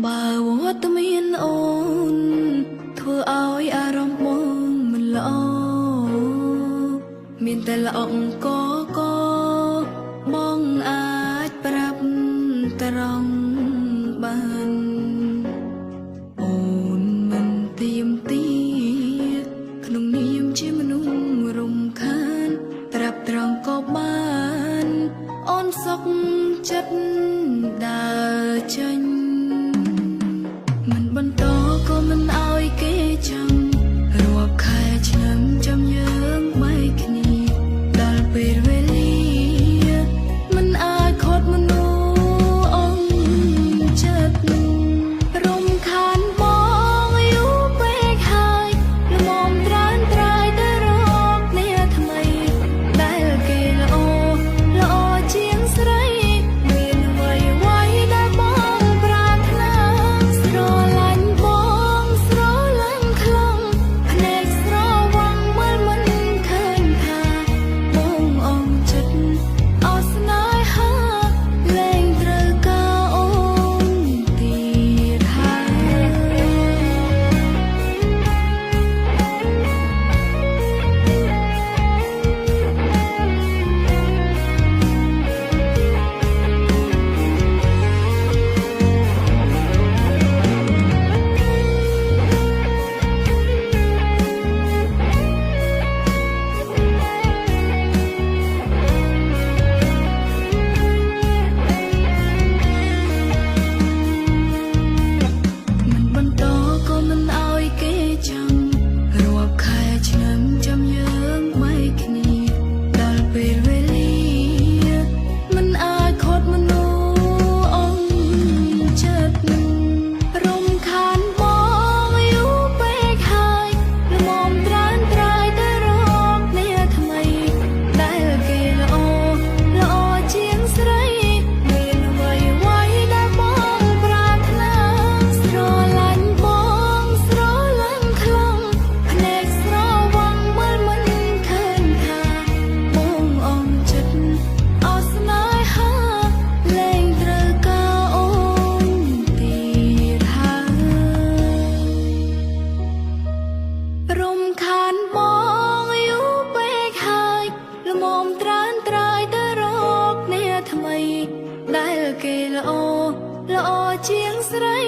បើវត្តមានអូនធ្វើឲ្យអារម្មណ៍បងមិនល្អមានតែល្អអង្គកបងអាចប្រាប់ត្រង់បានអូនមិនទៀមទាក្នុងនាមជាមនុស្សរំខានត្រាប់ត្រង់ក៏បានអូនសុខចិត្តដើរចេញមិនបន្តក៏មិនឲ្យគេចាំរាប់ខែឆ្នាំចាំយើងបែកគ្នាដល់ពេលវេលាមិនអាចខត់មនុស្សអងចិត្តរំខានបងយូរពេកហើយល្មមត្រានត្រាយទៅរកគ្នាថ្មីដែលគេល្អល្អជាងស្រីមានអ្វីអ្វីដែលបងប្រាថ្នាស្រឡាញ់បងស្រឡាញ់ខ្លាំងភ្នែកស្រវាំងមើលមិនឃើញថាបងអងចិត្តអស់ស្នេហាលែងត្រូវការអូនទៀតហើយមិនបន្តក៏មិនឲ្យគេចាំរាប់ខែឆ្នាំចាំយើងបែកគ្នាដល់ពេលវេលាមិនអាចខត់មនុស្សអងចិត្តរំខានបងយូរពេកហើយល្មមត្រានត្រាយទៅរកគ្នាថ្មីដែលគេល្អល្អជាងស្រីមានអ្វីអ្វីដែលបងប្រាថ្នាស្រឡាញ់បងស្រឡាញ់ខ្លាំងភ្នែកស្រវាំងមើលមិនឃើញថាបងអងចិត្តអស់ស្នេហាលែងត្រូវការអូនទៀតហើយរំខានបងយូរពេកហើយល្មមត្រានត្រាយទៅរកគ្នាថ្មីដែលគេល្អល្អជាងស្រី